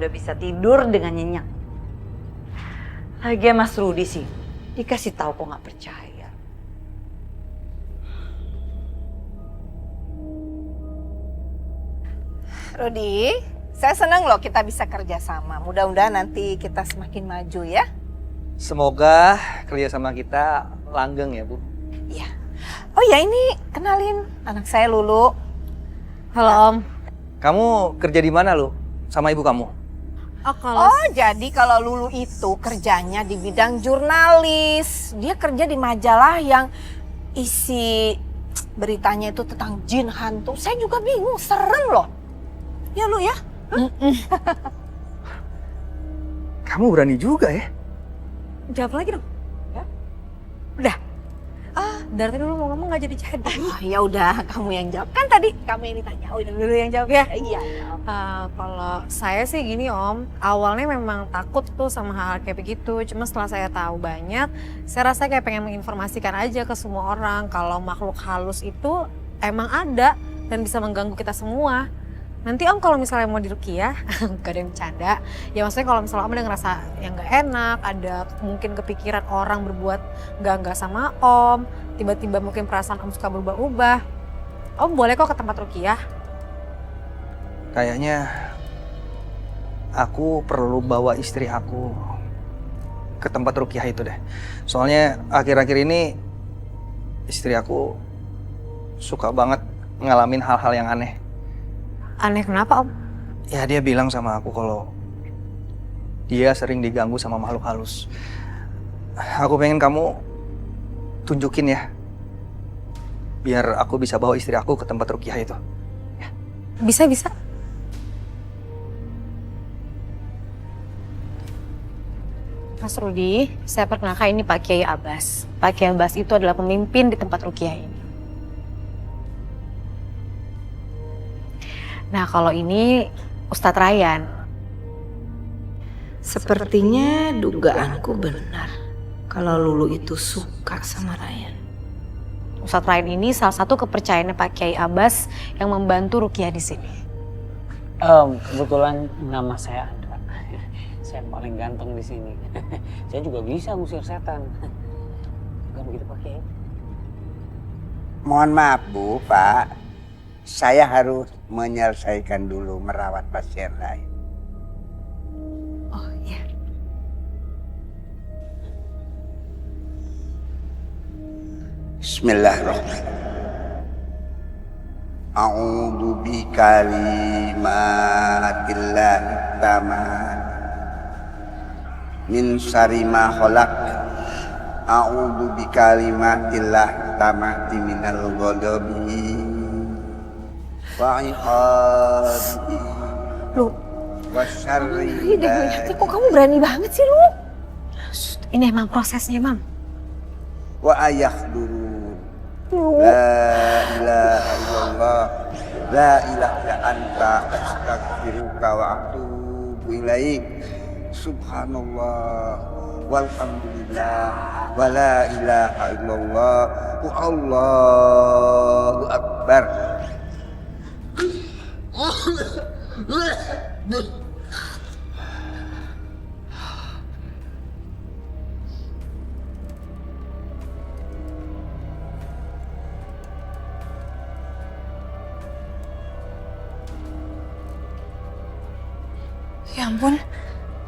udah bisa tidur dengan nyenyak. Lagian Mas Rudi sih, dikasih tahu kok nggak percaya. Rudi, saya senang loh kita bisa kerja sama. Mudah-mudahan nanti kita semakin maju ya. Semoga kerjasama kita langgeng ya, Bu. Iya. Oh ya, ini kenalin anak saya Lulu. Halo Om. Kamu kerja di mana, Lu? Sama ibu kamu? Oh, jadi kalau Lulu itu kerjanya di bidang jurnalis. Dia kerja di majalah yang isi beritanya itu tentang jin hantu. Saya juga bingung, serem loh. Ya Lu ya? Kamu berani juga ya? Jawab lagi dong. Ya. Udah. Dari tadi dulu mau ngomong nggak jadi. Oh, ya udah, kamu yang jawab. Kan tadi kamu yang ditanya. Oh, udah dulu yang jawab ya. Iya. Kalau saya sih gini Om, awalnya memang takut tuh sama hal kayak begitu. Cuma setelah saya tahu banyak, saya rasa kayak pengen menginformasikan aja ke semua orang kalau makhluk halus itu emang ada dan bisa mengganggu kita semua. Nanti Om kalau misalnya mau diruqyah, gak ada yang bercanda. Ya maksudnya kalau misalnya Om ada ngerasa yang gak enak, ada mungkin kepikiran orang berbuat gak sama Om, tiba-tiba mungkin perasaan Om suka berubah-ubah, Om boleh kok ke tempat ruqyah. Kayaknya aku perlu bawa istri aku ke tempat ruqyah itu deh. Soalnya akhir-akhir ini istri aku suka banget ngalamin hal-hal yang aneh. Aneh kenapa Om? Ya dia bilang sama aku kalau dia sering diganggu sama makhluk halus. Aku pengen kamu tunjukin ya. Biar aku bisa bawa istri aku ke tempat ruqyah itu. Ya. Bisa. Mas Rudi, saya perkenalkan ini Pak Kiai Abbas. Pak Kiai Abbas itu adalah pemimpin di tempat ruqyah ini. Nah kalau ini Ustadz Ryan. Sepertinya dugaanku benar kalau Lulu itu suka sama Ryan. Ustadz Ryan ini salah satu kepercayaannya Pak Kiai Abbas yang membantu ruqyah di sini. Kebetulan nama saya Andra. Saya paling ganteng di sini. Saya juga bisa ngusir setan. Bukan begitu Pak Kiai? Mohon maaf Bu, Pak. Saya harus menyelesaikan dulu merawat pasien lain. Oh iya. Bismillahirrahmanirrahim. A'udzu bikalimatillahi tammat min syarri ma khalaq. A'udzu bikalimatillahi tammati minal ghadabi wa iqabi Lu, wa syarri. kok kamu berani banget sih Lu? Ini emang prosesnya Mam. Wa ayakhdurun. La ilaha illallah. La ilaha illa anta astaghfiruka wa atubu ilaik. Subhanallah walhamdulillah wa la ilaha illallah Allahu akbar. Ya ampun,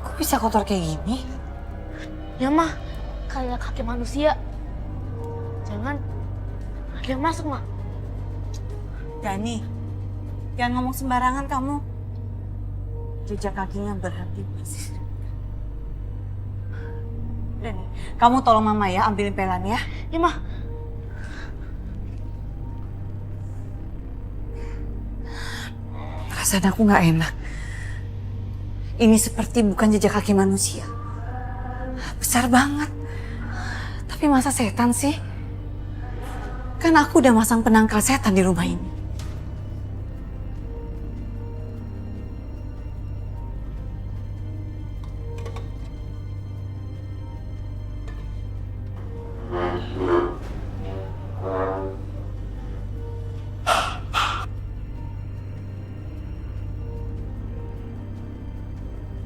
kok bisa kotor kayak gini? Ya mah, kayak kaki manusia. Jangan, ada yang masuk mah. Dani, jangan ngomong sembarangan kamu. Jejak kakinya berarti masih. Dani, kamu tolong mama ya, ambilin pelan ya. Ya mah, Perasaan aku nggak enak. Ini seperti bukan jejak kaki manusia. Besar banget. Tapi masa setan sih? Kan aku udah masang penangkal setan di rumah ini.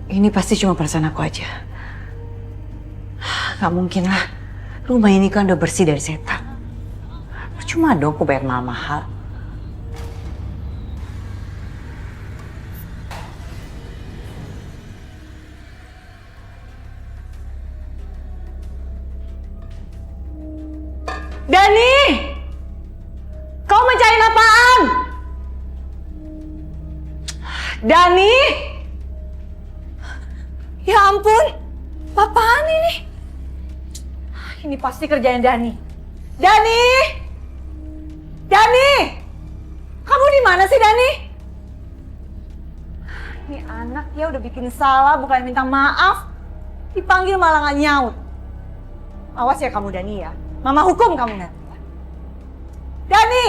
Ini pasti cuma perasaan aku aja. Gak mungkin lah. Rumah ini kan udah bersih dari setan. Percuma dong aku bayar mahal-mahal. Dani! Kau mencari apaan? Dani! Ya ampun, apaan ini? Ini pasti kerjaan Dani. Dani! Dani! Kamu di mana sih, Dani? Ini anak ya udah bikin salah, bukan minta maaf. Dipanggil malah nggak nyaut. Awas ya kamu, Dani ya. Mama hukum kamu nanti. Dani!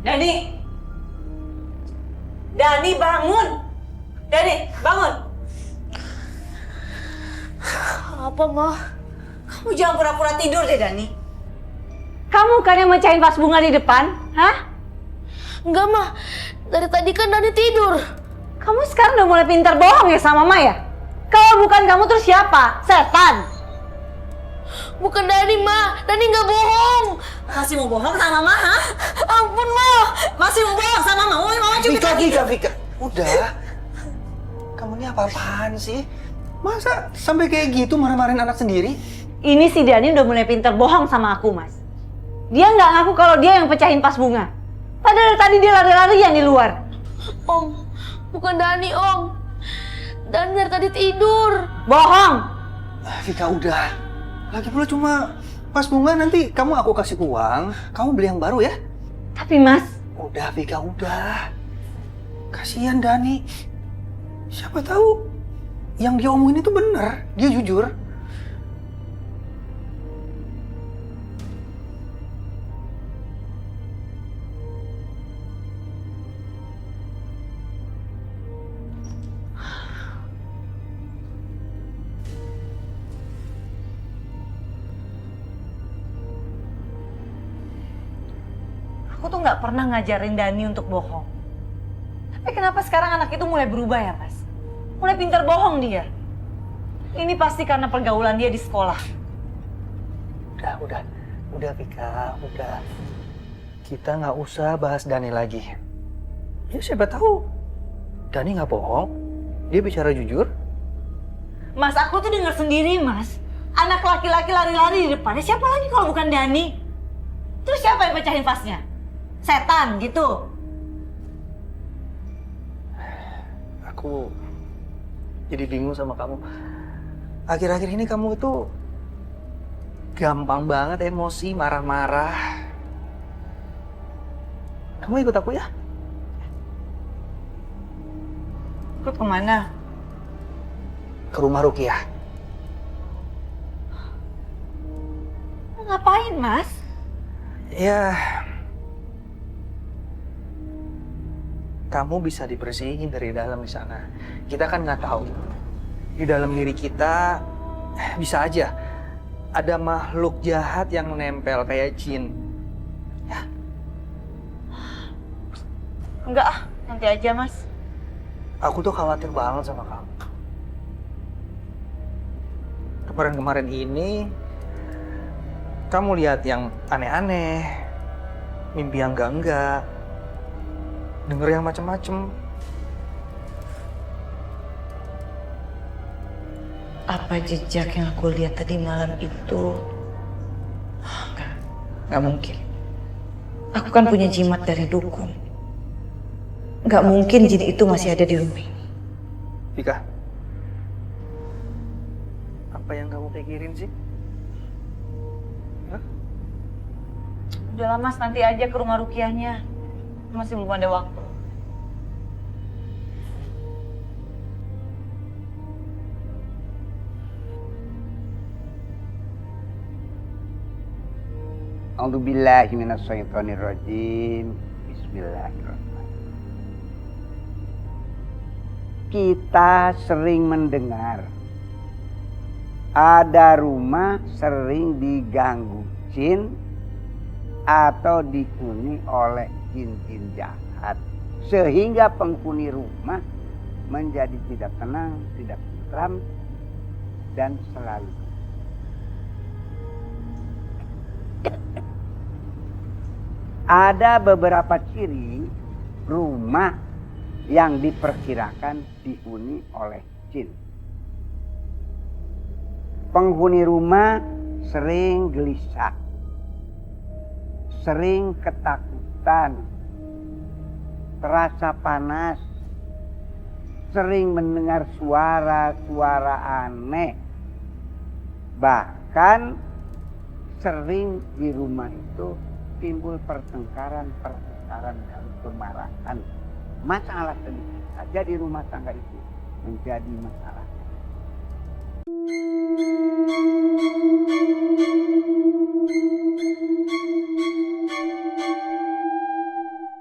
Dani! Dani bangun! Dani bangun! Apa, Ma? Kamu jangan pura-pura tidur deh, Dani. Kamu kan yang mecahin vas bunga di depan, hah? Enggak, Ma. Dari tadi kan Dani tidur. Kamu sekarang udah mulai pintar bohong ya sama Mama ya? Kalau bukan kamu terus siapa? Setan! Bukan Dani, Ma. Dani nggak bohong. Masih mau bohong sama Mama, hah? Ampun, Ma. Masih mau bohong sama Mama? Oh, Mama cubit lagi. Vika. Udah. Kamu ini apa-apaan sih? Masa sampai kayak gitu marah-marahin anak sendiri? Ini si Dani udah mulai pintar bohong sama aku, Mas. Dia nggak ngaku kalau dia yang pecahin vas bunga. Padahal tadi dia lari-larian di luar. Om, bukan Dani, Om. Dani dari tadi tidur. Bohong! Vika udah. Lagi pula cuma pas bunga, nanti kamu aku kasih uang, kamu beli yang baru ya. Tapi Mas, Udah Vika udah. Kasihan Dani. Siapa tahu yang dia omongin itu bener, dia jujur. aku tuh nggak pernah ngajarin Dani untuk bohong. Tapi kenapa sekarang anak itu mulai berubah ya, Mas? Mulai pintar bohong dia. Ini pasti karena pergaulan dia di sekolah. Udah Vika, udah. Kita nggak usah bahas Dani lagi. Ya siapa tahu Dani nggak bohong, dia bicara jujur. Mas, aku tuh dengar sendiri, Mas. Anak laki-laki lari-lari di depannya, siapa lagi kalau bukan Dani? Terus siapa yang pecahin vasnya? Setan gitu. Aku jadi bingung sama kamu. Akhir-akhir ini kamu itu gampang banget emosi, marah-marah. Kamu ikut aku ya? Ikut kemana? Ke rumah Rukiah. Ngapain, Mas? Ya, kamu bisa dibersihin dari dalam di sana. Kita kan nggak tahu. Di dalam diri kita bisa aja ada makhluk jahat yang nempel kayak jin. Ya. Enggak ah, nanti aja, Mas. Aku tuh khawatir banget sama kamu. Kemarin-kemarin ini kamu lihat yang aneh-aneh, mimpi yang enggak, denger yang macem-macem. Apa jejak yang aku lihat tadi malam itu? Nggak mungkin. Aku kan punya jimat dari dukun. Nggak mungkin jin itu masih ada di rumah ini. Vika, apa yang kamu pikirin sih? Hah? Udahlah, Mas, nanti aja ke rumah Rukiahnya. Masih belum ada waktu. A'udzubillahi minasyaitonirrajim. Bismillahirrahmanirrahim. Kita sering mendengar ada rumah sering diganggu jin atau dihuni oleh jin-jin jahat. Sehingga penghuni rumah menjadi tidak tenang, tidak tentram, dan selalu. Ada beberapa ciri rumah yang diperkirakan dihuni oleh jin. Penghuni rumah sering gelisah, sering ketakutan, terasa panas, sering mendengar suara-suara aneh, bahkan sering di rumah itu timbul pertengkaran dan kemarahan. Masalah sedikit saja di rumah tangga itu menjadi masalah